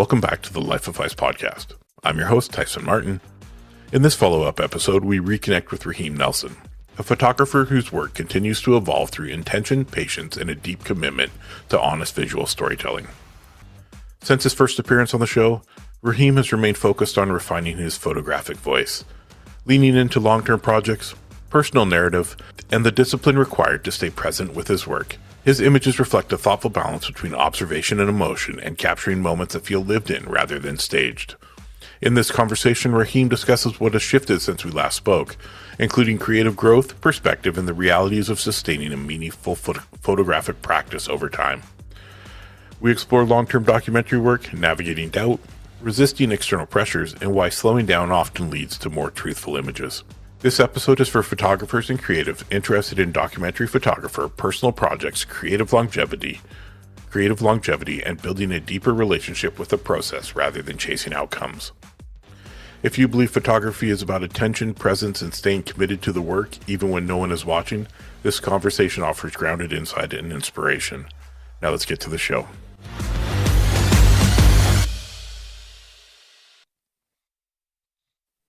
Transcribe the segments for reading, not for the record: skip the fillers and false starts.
Welcome back to the Life of Phys Podcast. I'm your host, Tyson Martin. In this follow-up episode, we reconnect with Raheem Nelson, a photographer whose work continues to evolve through intention, patience, and a deep commitment to honest visual storytelling. Since his first appearance on the show, Raheem has remained focused on refining his photographic voice, leaning into long-term projects, personal narrative, and the discipline required to stay present with his work. His images reflect a thoughtful balance between observation and emotion and capturing moments that feel lived in rather than staged. In this conversation, Raheem discusses what has shifted since we last spoke, including creative growth, perspective, and the realities of sustaining a meaningful photographic practice over time. We explore long-term documentary work, navigating doubt, resisting external pressures, and why slowing down often leads to more truthful images. This episode is for photographers and creatives interested in documentary photography, personal projects, creative longevity, and building a deeper relationship with the process rather than chasing outcomes. If you believe photography is about attention, presence, and staying committed to the work even when no one is watching, this conversation offers grounded insight and inspiration. Now let's get to the show.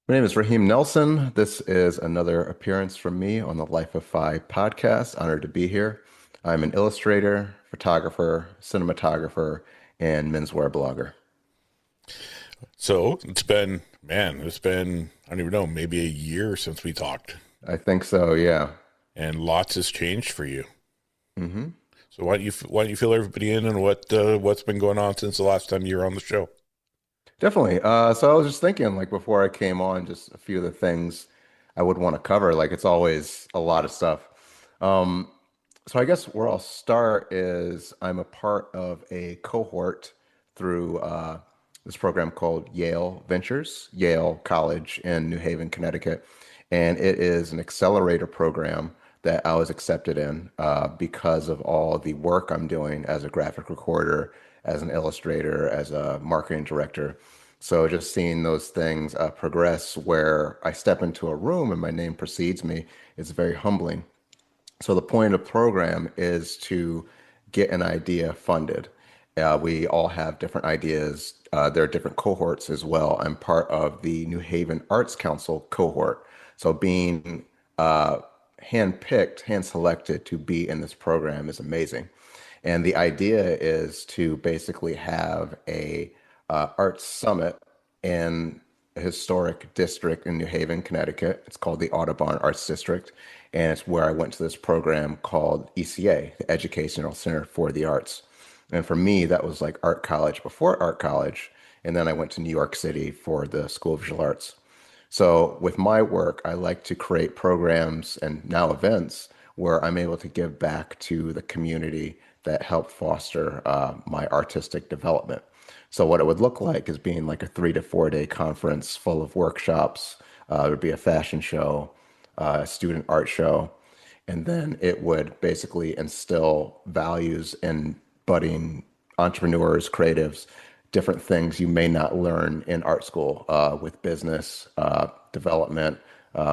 My name is Raheem Nelson. This is another appearance from me on the Life of Phys podcast. Honored to be here. I'm an illustrator, photographer, cinematographer, and menswear blogger. So it's been, I don't even know, maybe a year since we talked. I think so, yeah. And lots has changed for you. Mm-hmm. So why don't you fill everybody in on what's been going on since the last time you were on the show? Definitely. So I was just thinking, before I came on, just a few of the things I would want to cover. It's always a lot of stuff. So I guess where I'll start is I'm a part of a cohort through this program called Yale Ventures, Yale College in New Haven, Connecticut. And it is an accelerator program that I was accepted in because of all the work I'm doing as a graphic recorder, as an illustrator, as a marketing director. So just seeing those things progress where I step into a room and my name precedes me is very humbling. So the point of the program is to get an idea funded. We all have different ideas. There are different cohorts as well. I'm part of the New Haven Arts Council cohort. So being hand-picked, hand-selected to be in this program is amazing. And the idea is to basically have a arts summit in a historic district in New Haven, Connecticut. It's called the Audubon Arts District. And it's where I went to this program called ECA, the Educational Center for the Arts. And for me, that was like art college before art college. And then I went to New York City for the School of Visual Arts. So with my work, I like to create programs and now events where I'm able to give back to the community that help foster my artistic development. So what it would look like is being like a 3 to 4 day conference full of workshops. There would be a fashion show, a student art show, and then it would basically instill values in budding entrepreneurs, creatives, different things you may not learn in art school with business development,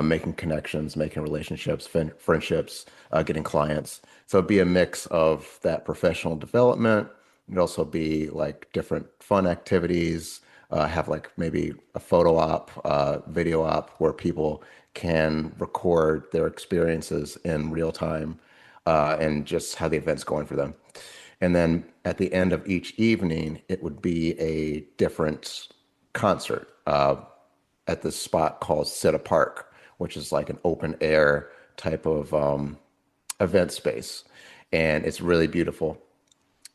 making connections, making relationships, friendships, getting clients. So it'd be a mix of that professional development. It'd also be like different fun activities, have like maybe a photo op, video op where people can record their experiences in real time and just how the event's going for them. And then at the end of each evening, it would be a different concert at this spot called Sit Park, which is like an open air type of event space. And it's really beautiful.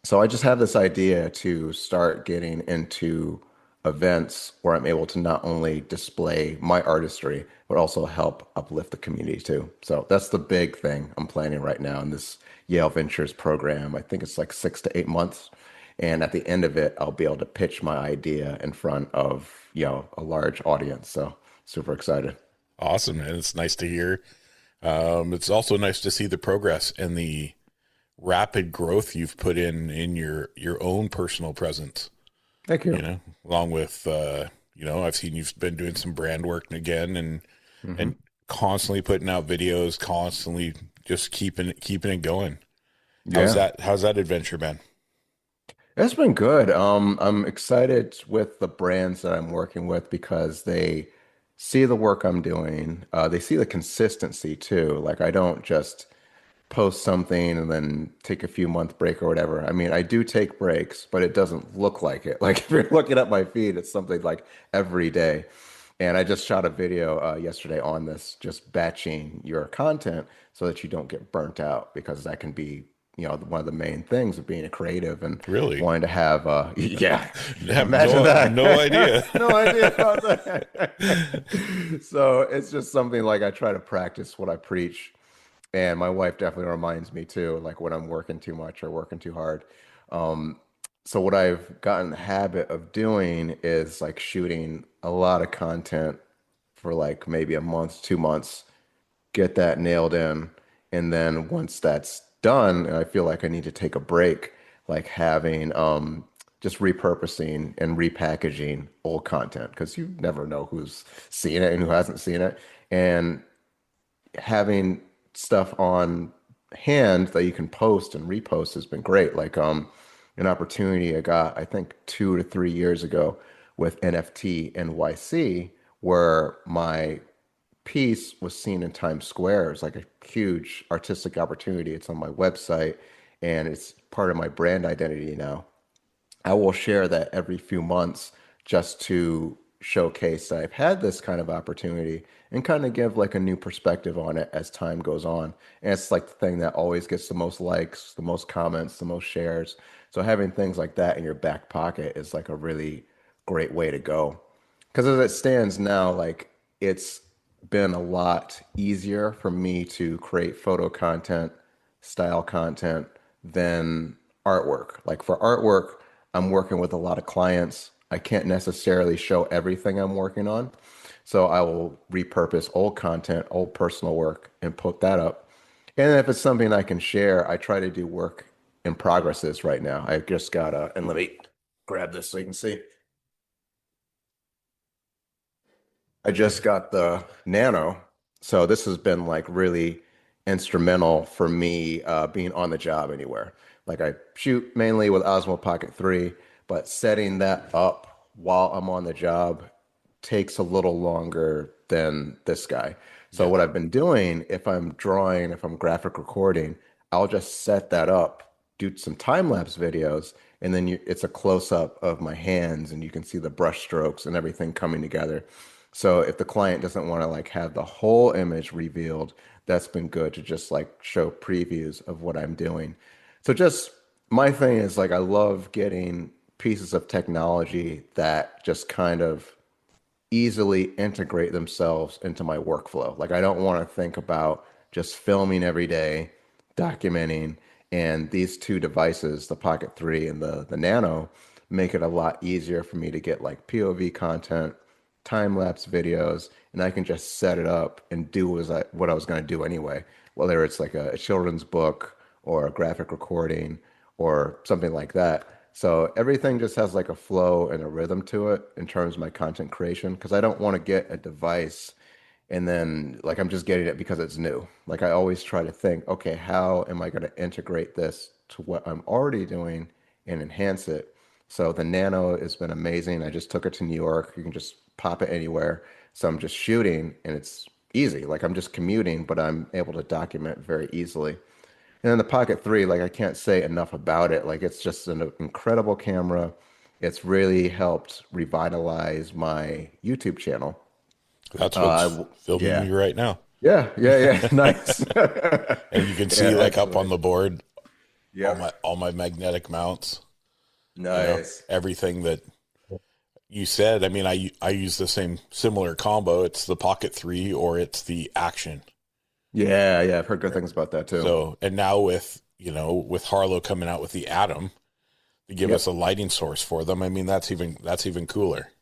So I just have this idea to start getting into events where I'm able to not only display my artistry, but also help uplift the community too. So that's the big thing I'm planning right now in this Yale Ventures program. I think it's like 6 to 8 months. And at the end of it, I'll be able to pitch my idea in front of, a large audience. So super excited. Awesome, man. It's nice to hear. It's also nice to see the progress and the rapid growth you've put in your own personal presence. Thank you. Along with, I've seen you've been doing some brand work again and constantly putting out videos, constantly just keeping it going. How's that adventure been? It's been good. I'm excited with the brands that I'm working with because they see the work I'm doing. They see the consistency too. Like I don't just post something and then take a few month break or whatever. I mean, I do take breaks, but it doesn't look like it. Like if you're looking at my feed, it's something like every day. And I just shot a video yesterday on this, just batching your content so that you don't get burnt out because that can be, one of the main things of being a creative and Really? wanting to have, yeah, I have imagine no that. idea. No idea about that. So it's just something like I try to practice what I preach. And my wife definitely reminds me too, like when I'm working too much or working too hard. Um, so what I've gotten the habit of doing is like shooting a lot of content for like maybe a month, 2 months, get that nailed in. And then once that's done, and I feel like I need to take a break, like having just repurposing and repackaging old content because you never know who's seen it and who hasn't seen it. And having stuff on hand that you can post and repost has been great. Like an opportunity I got, I think 2 to 3 years ago with NFT NYC, where my piece was seen in Times Square. It's like a huge artistic opportunity. It's on my website and it's part of my brand identity now. I will share that every few months just to showcase that I've had this kind of opportunity and kind of give like a new perspective on it as time goes on. And it's like the thing that always gets the most likes, the most comments, the most shares. So having things like that in your back pocket is like a really great way to go. Because as it stands now, like it's been a lot easier for me to create photo content, style content than artwork. Like for artwork, I'm working with a lot of clients. I can't necessarily show everything I'm working on. So I will repurpose old content, old personal work, and put that up. And if it's something I can share, I try to do work in progresses right now. I just got and let me grab this so you can see. I just got the Nano. So this has been like really instrumental for me being on the job anywhere. Like I shoot mainly with Osmo Pocket 3, but setting that up while I'm on the job takes a little longer than this guy. So Yeah. what I've been doing, if I'm drawing, if I'm graphic recording, I'll just set that up, do some time lapse videos, and then it's a close up of my hands, and you can see the brush strokes and everything coming together. So if the client doesn't want to like have the whole image revealed, that's been good to just like show previews of what I'm doing. So just my thing is like I love getting pieces of technology that just kind of easily integrate themselves into my workflow. Like I don't want to think about just filming every day, documenting, and these two devices, the Pocket 3 and the Nano, make it a lot easier for me to get like POV content, time lapse videos, and I can just set it up and do what I was going to do anyway, whether it's like a children's book or a graphic recording or something like that. So everything just has like a flow and a rhythm to it in terms of my content creation because I don't want to get a device and then like I'm just getting it because it's new. Like I always try to think, okay, how am I going to integrate this to what I'm already doing and enhance it? So the Nano has been amazing. I just took it to New York. You can just pop it anywhere. So I'm just shooting and it's easy. Like I'm just commuting, but I'm able to document very easily. And then the Pocket 3, like I can't say enough about it. Like it's just an incredible camera. It's really helped revitalize my YouTube channel. That's what's filming Yeah. me right now. Yeah, yeah, yeah. Nice. And you can Yeah, see like up on excellent. the board Yep. all my magnetic mounts, Nice. everything that you said. I mean, I use the same similar combo. It's the Pocket 3 or it's the Action. Yeah, yeah. I've heard good things about that too. So, and now with, with Harlow coming out with the Atom to give us Yep. a lighting source for them. I mean, that's even cooler,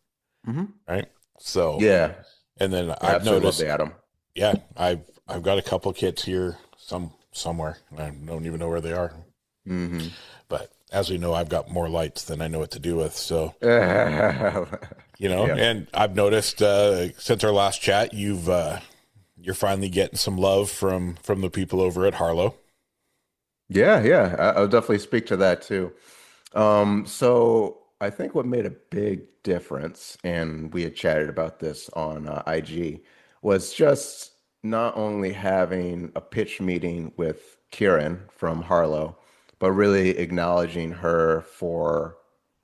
Hmm. right? So, Yeah. and then Yeah, I've absolutely love noticed, the Atom. yeah, I've got a couple kits here, somewhere. I don't even know where they are. Hmm. But as we know, I've got more lights than I know what to do with. So, Yeah. and I've noticed since our last chat, you're finally getting some love from the people over at Harlow. Yeah, yeah. I'll definitely speak to that too. So I think what made a big difference, and we had chatted about this on IG, was just not only having a pitch meeting with Kieran from Harlow, but really acknowledging her for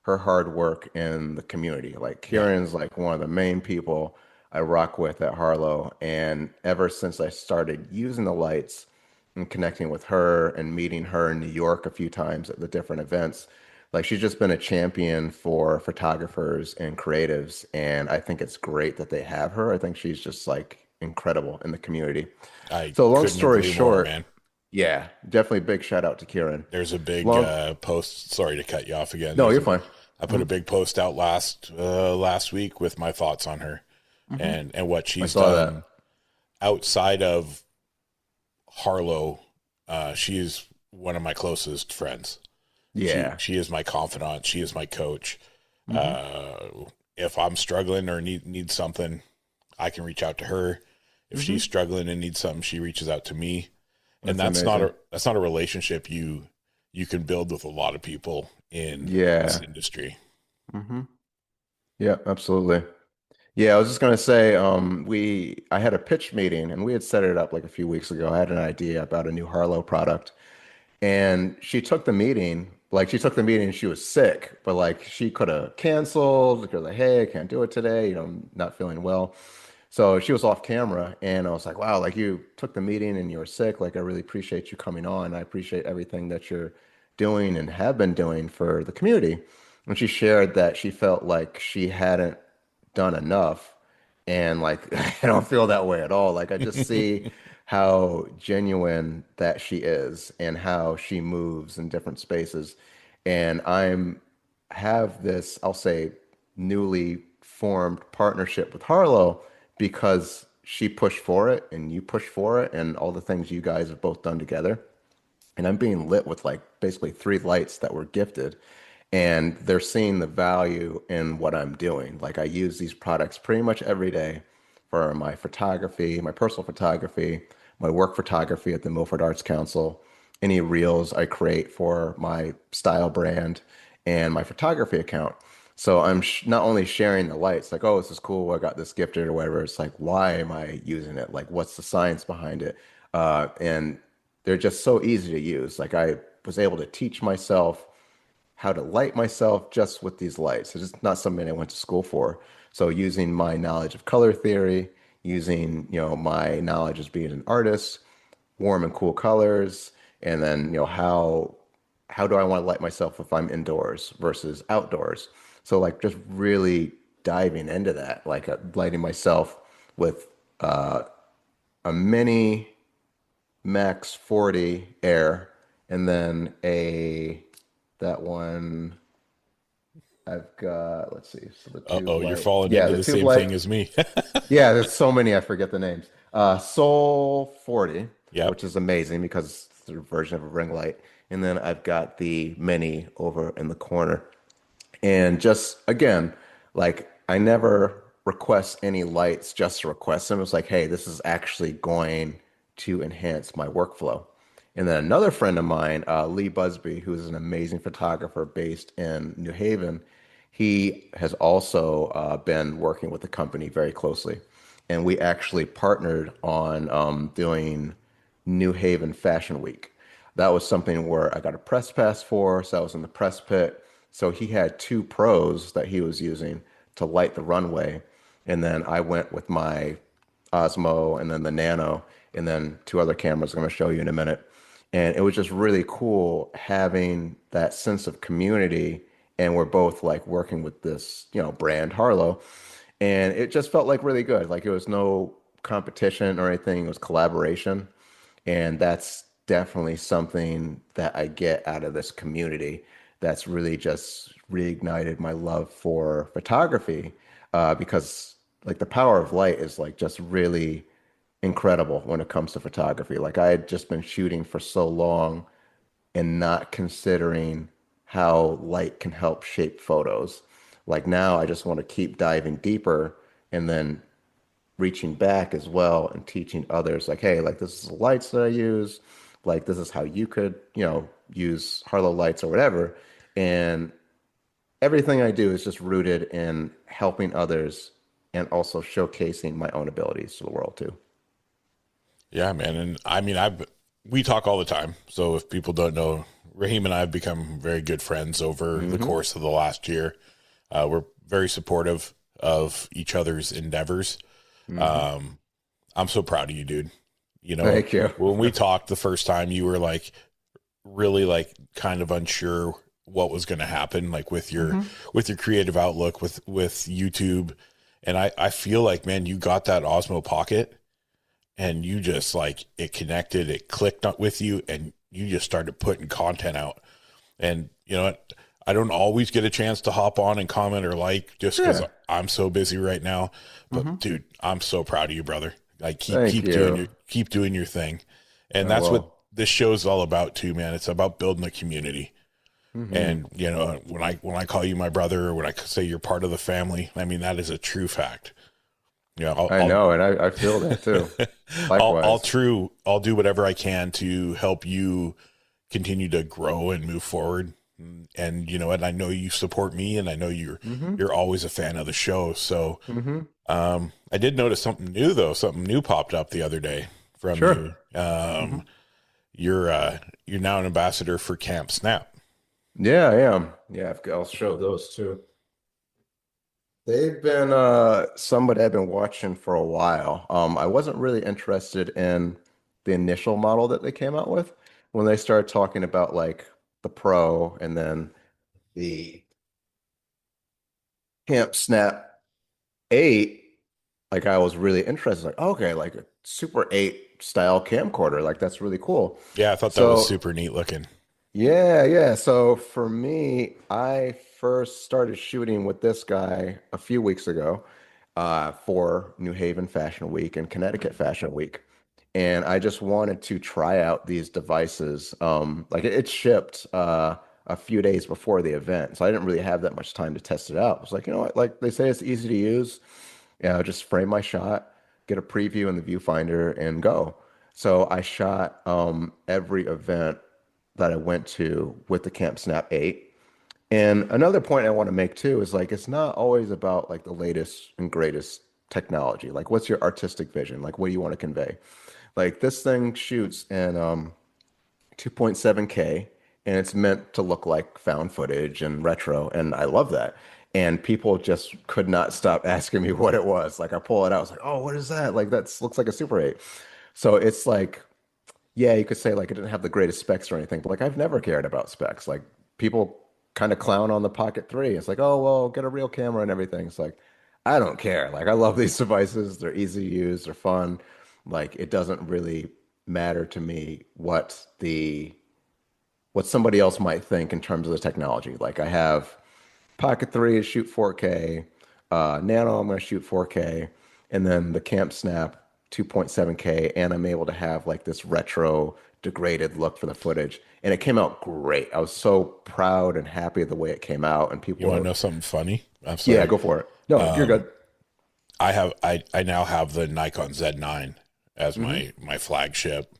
her hard work in the community. Like Yeah. Kieran's like one of the main people I rock with at Harlow, and ever since I started using the lights and connecting with her and meeting her in New York a few times at the different events, like she's just been a champion for photographers and creatives, and I think it's great that they have her. I think she's just like incredible in the community. I So long couldn't story agree more, short, man. yeah, definitely big shout out to Kieran. There's a big Long, post. Sorry to cut you off again. no, you're fine. I put Hmm. a big post out last week with my thoughts on her Hmm. and what I she's saw that. done outside of Harlow. She is one of my closest friends. She Yeah. she is my confidant. She is my coach. Hmm. If I'm struggling or need something, I can reach out to her. If Hmm. she's struggling and needs something, she reaches out to me. And That's amazing. that's not a relationship you can build with a lot of people in this Yeah. industry. Hmm. Yeah, absolutely. Yeah, I was just gonna say, I had a pitch meeting and we had set it up like a few weeks ago. I had an idea about a new Harlow product. And she took the meeting and she was sick, but like she could have canceled because like, hey, I can't do it today, I'm not feeling well. So she was off camera and I was like, wow, like you took the meeting and you were sick. Like I really appreciate you coming on. I appreciate everything that you're doing and have been doing for the community. And she shared that she felt like she hadn't done enough. And like, I don't feel that way at all. Like, I just see how genuine that she is and how she moves in different spaces. And have this, I'll say, newly formed partnership with Harlow because she pushed for it and you pushed for it and all the things you guys have both done together. And I'm being lit with like basically three lights that were gifted, and they're seeing the value in what I'm doing. Like I use these products pretty much every day for my photography, my personal photography, my work photography at the Milford Arts Council, any reels I create for my style brand and my photography account. So I'm not only sharing the lights, like, oh, this is cool, I got this gifted or whatever. It's like, why am I using it? Like, what's the science behind it? And they're just so easy to use. Like, I was able to teach myself how to light myself just with these lights. It's just not something I went to school for. So using my knowledge of color theory, using, my knowledge as being an artist, warm and cool colors, and then, how do I want to light myself if I'm indoors versus outdoors? So like just really diving into that, like lighting myself with a mini Max 40 Air, and then that one I've got, let's see, so the tube Uh-oh, you're light. falling Yeah, into the the tube same light. thing as me. Yeah, there's so many, I forget the names. Soul 40, Yep. which is amazing because it's the version of a ring light. And then I've got the mini over in the corner. And just again, like I never request any lights just to request them. It's like, hey, this is actually going to enhance my workflow. And then another friend of mine, Lee Busby, who's an amazing photographer based in New Haven, he has also been working with the company very closely. And we actually partnered on doing New Haven Fashion Week. That was something where I got a press pass for, so I was in the press pit. So he had two pros that he was using to light the runway. And then I went with my Osmo and then the Nano and then two other cameras I'm going to show you in a minute. And it was just really cool having that sense of community. And we're both like working with this, brand Harlow. And it just felt like really good. Like it was no competition or anything, it was collaboration. And that's definitely something that I get out of this community that's really just reignited my love for photography because like the power of light is like just really incredible when it comes to photography. Like I had just been shooting for so long and not considering how light can help shape photos. Like now I just want to keep diving deeper and then reaching back as well and teaching others like, hey, like this is the lights that I use, like this is how you could, use Harlow lights or whatever. And everything I do is just rooted in helping others and also showcasing my own abilities to the world too. Yeah, man. And I mean, we talk all the time. So if people don't know, Raheem and I have become very good friends over the Hmm. course of the last year. We're very supportive of each other's endeavors. Hmm. Um, I'm so proud of you, dude. You know, Thank you. when we talked the first time, you were like really like kind of unsure what was going to happen, like Hmm. with your creative outlook with YouTube. And I feel like, man, you got that Osmo Pocket and you just like it connected, it clicked up with you, and you just started putting content out. And you know what? I don't always get a chance to hop on and comment or like just because Yeah. I'm so busy right now. But Hmm. dude, I'm so proud of you, brother. Like Thank you. keep doing your thing. And I that's what will. this show's all about too, man. It's about building a community. Hmm. And you know, when I call you my brother or when I say you're part of the family, I mean that is a true fact. You know, I know, and I feel that too. Likewise. I'll do whatever I can to help you continue to grow and move forward. And you know, and I know you support me, and I know Hmm. you're always a fan of the show. So Hmm. I did notice something new though. Something new popped up the other day from Sure. you. Hmm. You're now an ambassador for Camp Snap. Yeah, I am. Yeah, I'll show those too. They've been somebody I've been watching for a while. I wasn't really interested in the initial model that they came out with when they started talking about like the Pro and then the Camp Snap 8. Like I was really interested, like, okay, like a Super 8 style camcorder, like that's really cool. Yeah, I thought that was So super neat looking. yeah, yeah. So for me, I first started shooting with this guy a few weeks ago for New Haven Fashion Week and Connecticut Fashion Week. And I just wanted to try out these devices. Like it shipped a few days before the event. So I didn't really have that much time to test it out. I was like, you know what? Like they say it's easy to use. Yeah, just frame my shot, get a preview in the viewfinder, and go. So I shot every event that I went to with the Camp Snap 8. And another point I want to make too is like it's not always about like the latest and greatest technology. Like what's your artistic vision? Like what do you want to convey? Like this thing shoots in 2.7K and it's meant to look like found footage and retro and I love that. And people just could not stop asking me what it was. Like I pull it out, I was like, "Oh, what is that?" Like that looks like a Super 8. So it's like yeah, you could say like it didn't have the greatest specs or anything, but like I've never cared about specs. Like people kind of clown on the Pocket 3. It's like, "Oh, well, get a real camera and everything." It's like I don't care. Like I love these devices. They're easy to use, they're fun. Like it doesn't really matter to me what somebody else might think in terms of the technology. Like I have Pocket 3 to shoot 4K, Nano I'm going to shoot 4K, and then the Camp Snap 2.7K, and I'm able to have like this retro degraded look for the footage. And it came out great. I was so proud and happy the way it came out. And You want to people, know something funny? I'm yeah, sorry. go for it. No, you're Um, good. I now have the Nikon Z9 as Hmm. my flagship.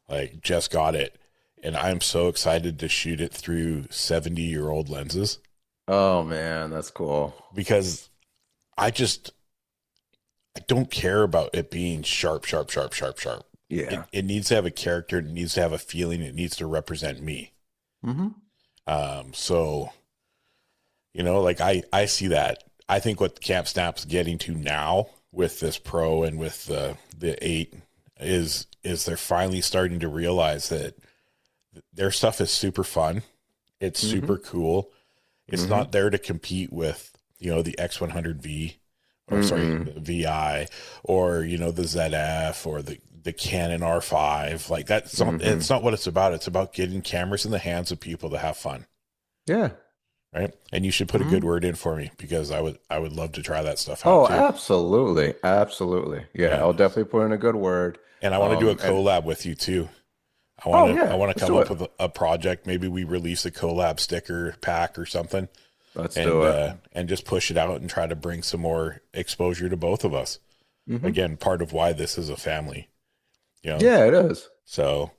Like just got it, and I'm so excited to shoot it through 70-year-old lenses Oh man, that's cool. because I just I don't care about it being sharp, sharp, sharp, sharp, sharp. Yeah. It needs to have a character. It needs to have a feeling. It needs to represent me. Hmm. So you know, like I see that. I think what Camp Snap's getting to now with this Pro and with the 8 is they're finally starting to realize that their stuff is super fun. It's super Hmm. cool. It's Hmm. not there to compete with, you know, the X100V or sorry, Mm-mm. the VI or, you know, the ZF or the Canon R5. Like that's not, Hmm. it's not what it's about. It's about getting cameras in the hands of people to have fun. Yeah. Right. And you should put a good Hmm. word in for me because I would love to try that stuff out Oh, too. absolutely. Absolutely. Yeah, Yeah. I'll definitely put in a good word. And I want to do a And collab with you too. oh I yeah, want to let's come do up it. with a project. Maybe we release a collab sticker pack or something Let's do it. and just push it out and try to bring some more exposure to both of us. Hmm. Again, part of why this is a family, you know. Yeah, it is. So,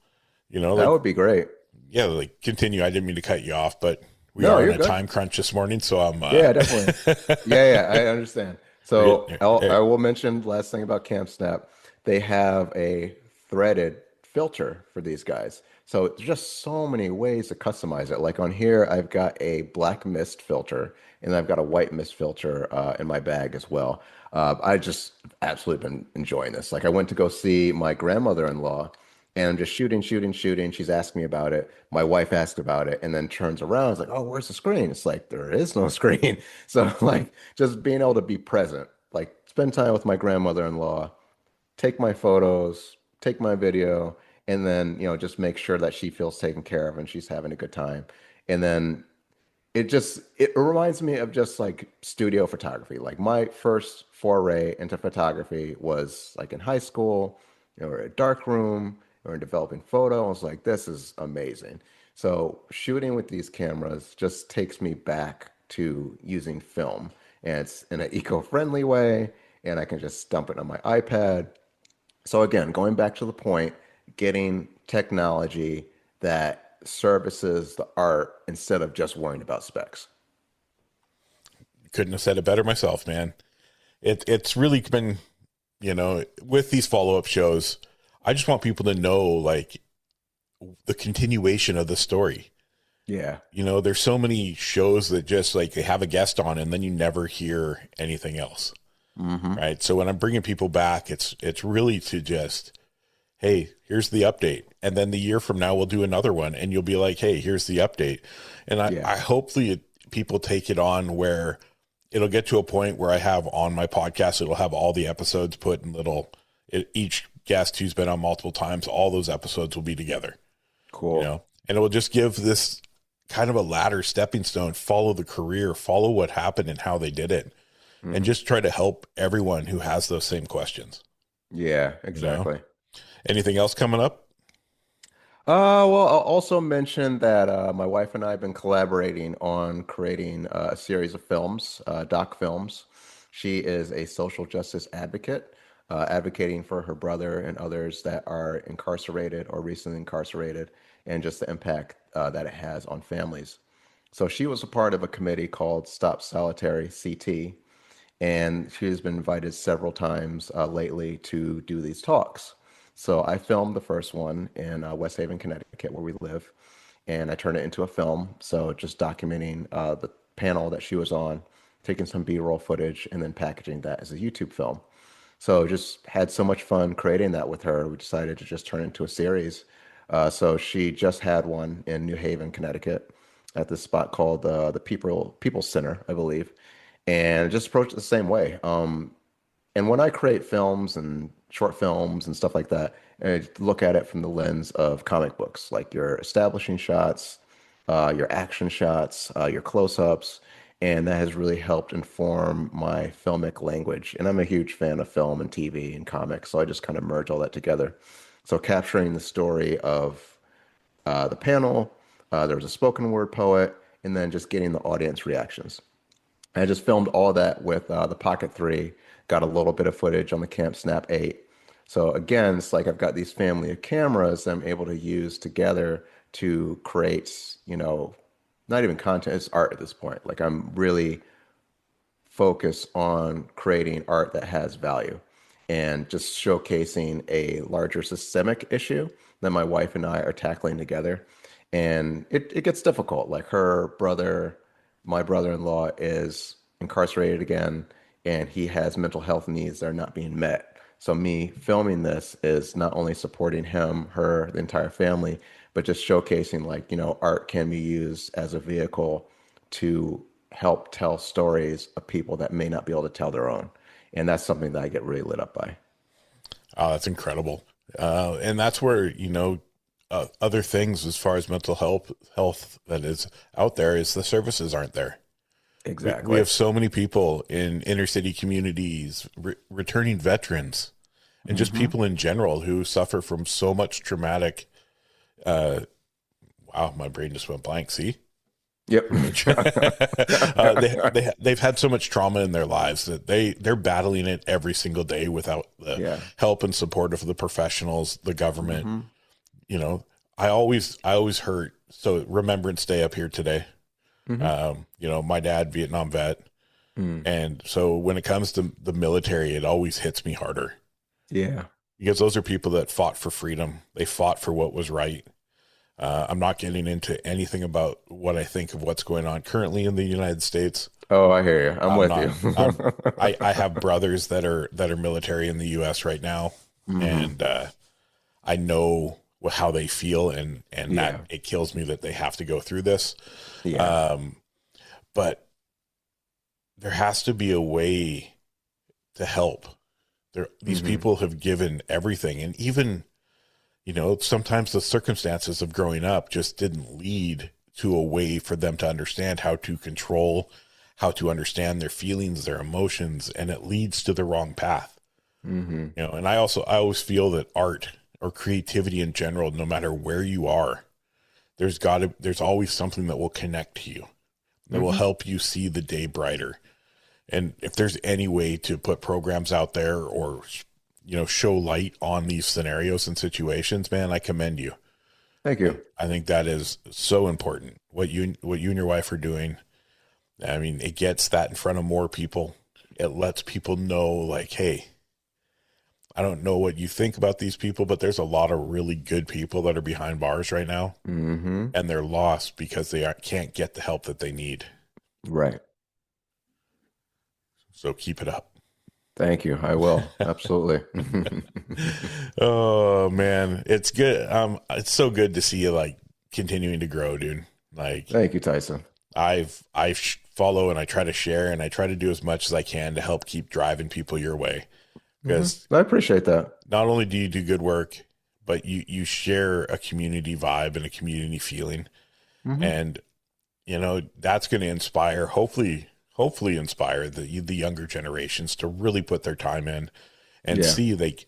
you know, That like would be great. yeah, like continue. I didn't mean to cut you off, but we No, are in you're a good. time crunch this morning, so I'm Yeah, definitely. Yeah, I understand. So I eh, will mention last thing about CampSnap. They have a threaded filter for these guys. So there's just so many ways to customize it. Like on here, I've got a black mist filter and I've got a white mist filter in my bag as well. I just absolutely been enjoying this. Like I went to go see my grandmother-in-law and I'm just shooting, shooting, shooting. She's asking me about it. My wife asked about it and then turns around. It's like, oh, where's the screen? It's like, there is no screen. So, like, just being able to be present, like, spend time with my grandmother-in-law, take my photos, take my video, and then, just make sure that she feels taken care of and she's having a good time. And then it reminds me of just like studio photography. Like my first foray into photography was like in high school, or a dark room, or in developing photo. I was like, this is amazing. So shooting with these cameras just takes me back to using film, and it's in an eco-friendly way, and I can just dump it on my iPad. So again, going back to the point, getting technology that services the art instead of just worrying about specs. couldn't have said it better myself, man. It's really been, with these follow up shows, I just want people to know like the continuation of the story. Yeah. There's so many shows that just like they have a guest on and then you never hear anything else. Mm-hmm. Right. So when I'm bringing people back, it's really to just, hey, here's the update. And then the year from now, we'll do another one and you'll be like, hey, here's the update. And Yeah. I hopefully people take it on where it'll get to a point where I have on my podcast, it'll have all the episodes put in each guest who's been on multiple times, all those episodes will be together. Cool. And it will just give this kind of a ladder stepping stone, follow the career, follow what happened and how they did it, and just try to help everyone who has those same questions. Yeah, exactly. Anything else coming up? Well, I'll also mention that my wife and I have been collaborating on creating a series of films, doc films. She is a social justice advocate, advocating for her brother and others that are incarcerated or recently incarcerated, and just the impact that it has on families. So she was a part of a committee called Stop Solitary CT, and she has been invited several times lately to do these talks. So I filmed the first one in West Haven, Connecticut, where we live, and I turned it into a film. So just documenting the panel that she was on, taking some B-roll footage, and then packaging that as a YouTube film. So just had so much fun creating that with her. We decided to just turn it into a series. So she just had one in New Haven, Connecticut, at this spot called the People Center, I believe, and just approached it the same way. And when I create films and short films and stuff like that, I look at it from the lens of comic books, like your establishing shots, your action shots, your close-ups, and that has really helped inform my filmic language. And I'm a huge fan of film and TV and comics, so I just kind of merge all that together. So capturing the story of the panel, there was a spoken word poet, and then just getting the audience reactions. I just filmed all that with the Pocket 3, got a little bit of footage on the Camp Snap 8. So again, it's like I've got these family of cameras that I'm able to use together to create, not even content, it's art at this point. Like I'm really focused on creating art that has value and just showcasing a larger systemic issue that my wife and I are tackling together. And it gets difficult. Like my brother-in-law is incarcerated again, and he has mental health needs that are not being met. So me filming this is not only supporting him, her, the entire family, but just showcasing like, art can be used as a vehicle to help tell stories of people that may not be able to tell their own. And that's something that I get really lit up by. Oh, that's incredible. And that's where, other things as far as mental health that is out there is the services aren't there. Exactly. We have so many people in inner city communities, returning veterans, and just people in general who suffer from so much traumatic. Wow, my brain just went blank. See? Yep. They've had so much trauma in their lives that they're battling it every single day without the help and support of the professionals, the government. I always hurt. So Remembrance Day up here today. Hmm. My dad, Vietnam vet. Mm. And so when it comes to the military, it always hits me harder Yeah. because those are people that fought for freedom. They fought for what was right. I'm not getting into anything about what I think of what's going on currently in the United States. Oh, I hear you. I'm I'm with you. not. I have brothers that are military in the U.S. right now, Hmm. and I know how they feel, and that Yeah. it kills me that they have to go through this. Yeah. Um, but there has to be a way to help. These Hmm. people have given everything, and even sometimes the circumstances of growing up just didn't lead to a way for them to understand how to control, how to understand their feelings, their emotions, and it leads to the wrong path. Hmm. And I always feel that art or creativity in general, no matter where you are, there's always something that will connect to you, that will Hmm. help you see the day brighter. And if there's any way to put programs out there or show light on these scenarios and situations, man, I commend you. Thank you. I think that is so important. What you and your wife are doing. I mean, it gets that in front of more people. It lets people know, like, hey, I don't know what you think about these people, but there's a lot of really good people that are behind bars right now, Hmm. and they're lost because can't get the help that they need. Right. So keep it up. Thank you. I will. Absolutely. Oh man, it's good. It's so good to see you like continuing to grow, dude. Like Thank you, Tyson. follow and I try to share and I try to do as much as I can to help keep driving people your way Hmm. because I appreciate that. not only do you do good work, but you share a community vibe and a community feeling, Hmm. and that's going to inspire, hopefully inspire the younger generations to really put their time in and Yeah. see like,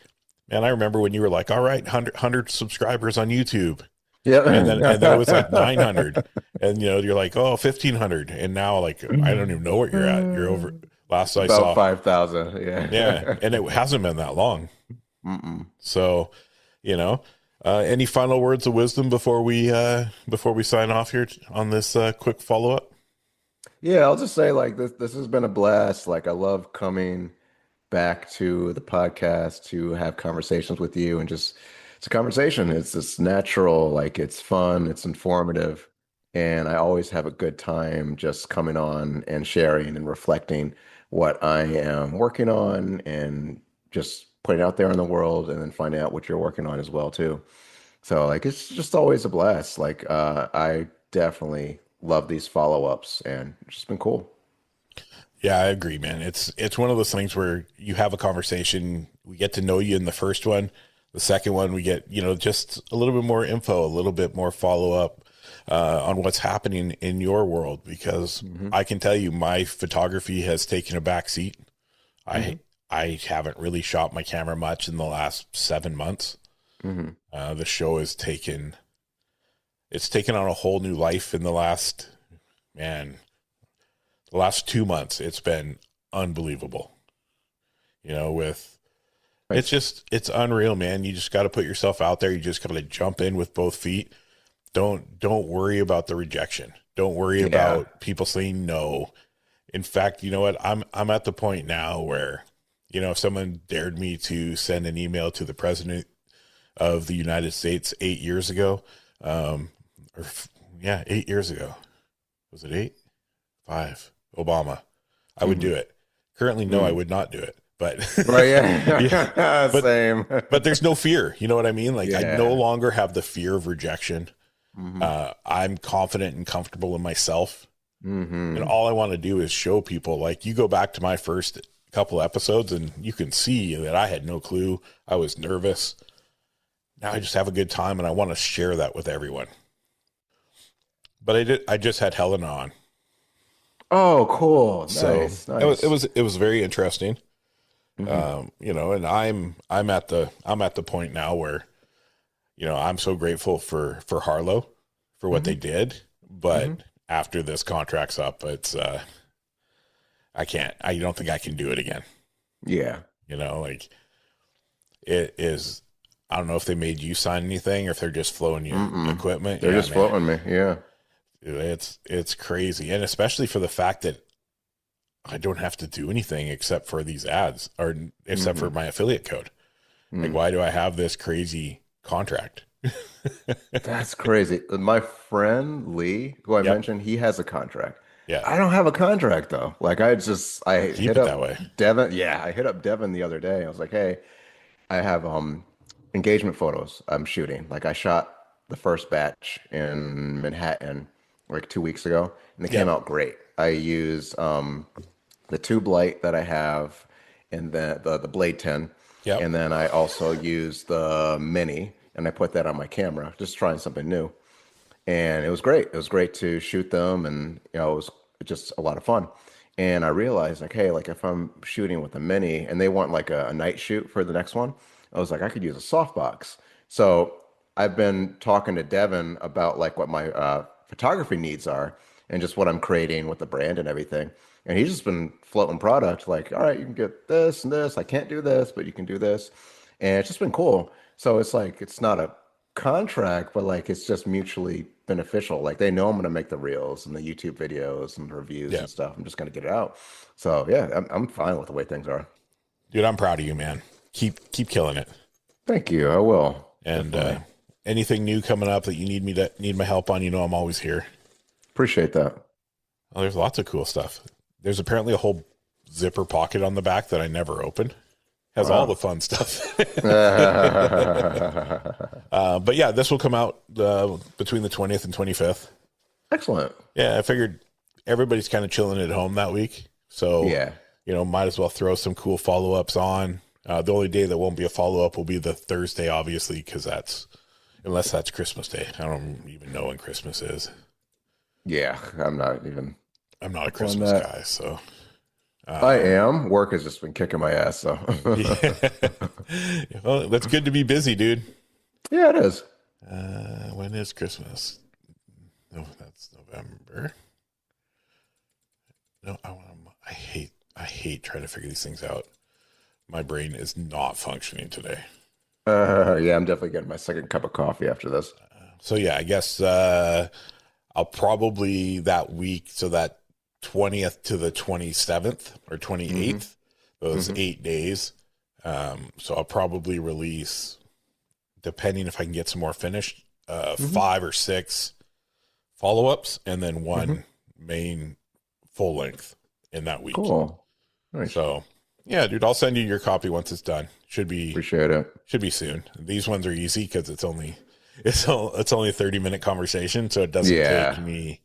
man, I remember when you were like, all right, 100 subscribers on YouTube. And then it was like Yeah. 900 and you're like, oh, 1,500. And now like, I don't even know what you're at. You're over last I About saw. 5,000. Yeah. Yeah. And it hasn't been that long. Mm-mm. So, you know, any final words of wisdom before we sign off here on this quick follow up? Yeah, I'll just say like this has been a blast. Like I love coming back to the podcast to have conversations with you and just it's a conversation. It's just natural, like it's fun, it's informative, and I always have a good time just coming on and sharing and reflecting what I am working on and just putting it out there in the world and then finding out what you're working on as well too. So like it's just always a blast. Like I definitely love these follow-ups and it's just been cool. Yeah, I agree, man. It's one of those things where you have a conversation, we get to know you in the first one. The second one, we get, just a little bit more info, a little bit more follow up on what's happening in your world, because Hmm. I can tell you my photography has taken a back seat. I Hmm. I haven't really shot my camera much in the last 7 months. Hmm. The show it's taken on a whole new life in man, the last 2 months. It's been unbelievable. With Nice. it's unreal, man. You just got to put yourself out there. You just got to jump in with both feet. Don't worry about the rejection. Don't worry Yeah. about people saying no. In fact, you know what? I'm at the point now where, if someone dared me to send an email to the president of the United States 8 years ago, um, yeah, 8 years ago, was it eight? 5, Obama, I would Hmm. do it. Currently, no, I Mm. would not do it. But Right, yeah, yeah. but Same. there's no fear. You know what I mean? Like I no Yeah. longer have the fear of rejection. Hmm. I'm confident and comfortable in myself. And Hmm. all I want to do is show people, like, you go back to my first couple episodes and you can see that I had no clue. I was nervous. Now I just have a good time and I want to share that with everyone. But I just had Helen on. Oh, cool. So Nice, it nice. was it was very interesting. Hmm. And I'm at the point now where, I'm so grateful for Harlow for what they Hmm. did, Hmm. but after this contract's up, I don't think I can do it again. Yeah. Like it is, I don't know if they made you sign anything or if they're just flowing you Mm-mm. equipment. They're Yeah, just man. floating me. Yeah. It's crazy. And especially for the fact that I don't have to do anything except for these ads or except for my affiliate code. Like, why do I have this crazy contract? That's crazy. My friend Lee, who I Yep. mentioned, he has a contract. Yeah. I don't have a contract though. Like I Keep hit it up that way. Devin. Yeah, I hit up Devin the other day. I was like, hey, I have engagement photos I'm shooting. Like I shot the first batch in Manhattan like 2 weeks ago, and they came Yep. out great. I use the tube light that I have, and the Blade 10, Yep. and then I also use the Mini, and I put that on my camera, just trying something new. And it was great. It was great to shoot them, and it was just a lot of fun. And I realized, like, hey, like if I'm shooting with a Mini, and they want like a night shoot for the next one, I was like, I could use a softbox. So I've been talking to Devin about like what my photography needs are, and just what I'm creating with the brand and everything. And he's just been floating product like, all right, you can get this and this. I can't do this, but you can do this. And it's just been cool. So it's like, it's not a contract, but like it's just mutually beneficial. Like they know I'm going to make the reels and the YouTube videos and the reviews Yeah. and stuff. I'm just going to get it out. So yeah, I'm fine with the way things are. Dude, I'm proud of you, man. Keep killing it. Thank you. I will. And Definitely. anything new coming up that you need my help on, I'm always here. Appreciate that. Oh, there's lots of cool stuff. There's apparently a whole zipper pocket on the back that I never opened. Has all the fun stuff. But yeah, this will come out between the 20th and 25th. Excellent. Yeah, I figured everybody's kind of chilling at home that week. So, Yeah. Might as well throw some cool follow-ups on. The only day that won't be a follow-up will be the Thursday, obviously, because unless that's Christmas Day. I don't even know when Christmas is. Yeah. I'm not a Christmas guy, so. I am. Work has just been kicking my ass, so. Well, that's good to be busy, dude. Yeah, it is. When is Christmas? No, that's November. No, I hate trying to figure these things out. My brain is not functioning today. Yeah, I'm definitely getting my second cup of coffee after this. So yeah, I guess I'll probably that week, so that 20th to the 27th or 28th, those 8 days. So I'll probably release, depending if I can get some more finished, 5 or 6 follow-ups and then one main full length in that week. Cool. Nice. So yeah, dude, I'll send you your copy once it's done. Appreciate it. Should be soon. These ones are easy because it's only a 30-minute conversation, so it doesn't take me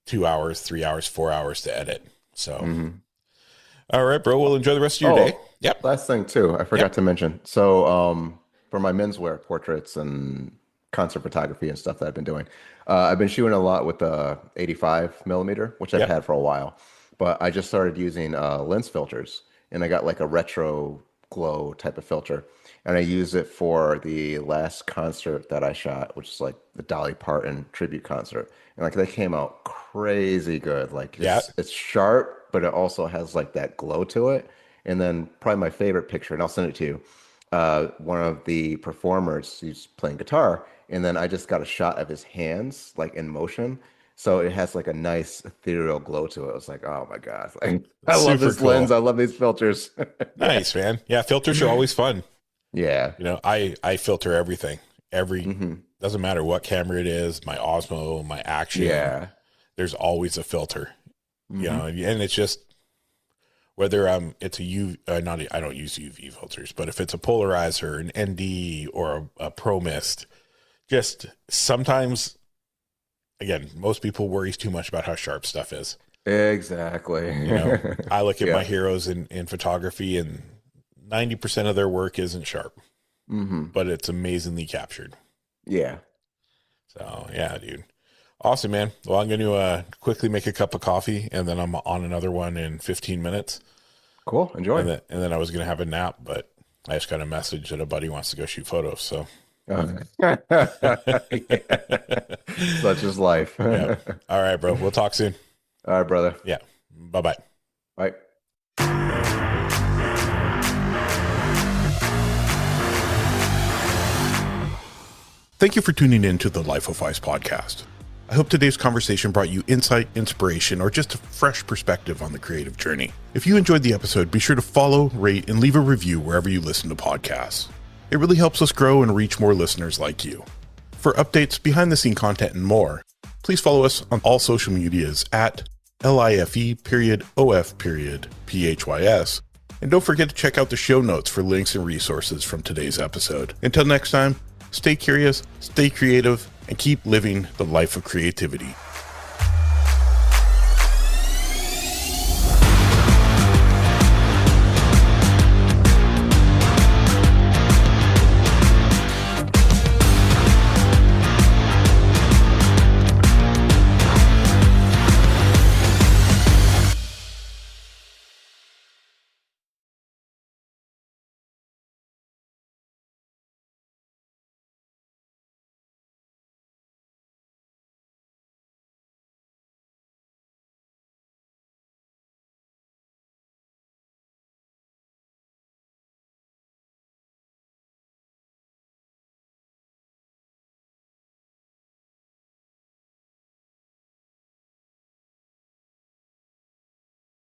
2 hours, 3 hours, 4 hours to edit. So, all right, bro. We'll enjoy the rest of your day. Yep. Last thing too, I forgot to mention. So, for my menswear portraits and concert photography and stuff that I've been doing, I've been shooting a lot with the 85 millimeter, which I've had for a while. But I just started using lens filters, and I got like a retro glow type of filter, and I use it for the last concert that I shot, which is like the Dolly Parton tribute concert, and like they came out crazy good. Like it's sharp, but it also has like that glow to it. And then probably my favorite picture, and I'll send it to you. One of the performers, he's playing guitar, and then I just got a shot of his hands like in motion. So it has like a nice ethereal glow to it. I was like, oh my God. Like, I love this lens. I love these filters. Nice, man. Yeah, filters are always fun. Yeah. I filter everything. Doesn't matter what camera it is, my Osmo, my Action. Yeah. There's always a filter. And it's just whether it's a UV, I don't use UV filters, but if it's a polarizer, an ND, or a Pro Mist, just sometimes, again, most people worries too much about how sharp stuff is. Exactly. I look at my heroes in photography, and 90% of their work isn't sharp, but it's amazingly captured. Yeah. So yeah, dude. Awesome, man. Well, I'm going to quickly make a cup of coffee, and then I'm on another one in 15 minutes. Cool. Enjoy. And then I was going to have a nap, but I just got a message that a buddy wants to go shoot photos. So such is life. Yeah. All right, bro. We'll talk soon. All right, brother. Yeah. Bye-bye. Bye. Thank you for tuning in to the Life of Phys Podcast. I hope today's conversation brought you insight, inspiration, or just a fresh perspective on the creative journey. If you enjoyed the episode, be sure to follow, rate, and leave a review wherever you listen to podcasts. It really helps us grow and reach more listeners like you. For updates, behind-the-scene content, and more, please follow us on all social medias at LIFE_OF_PHYS. And don't forget to check out the show notes for links and resources from today's episode. Until next time, stay curious, stay creative, and keep living the life of creativity.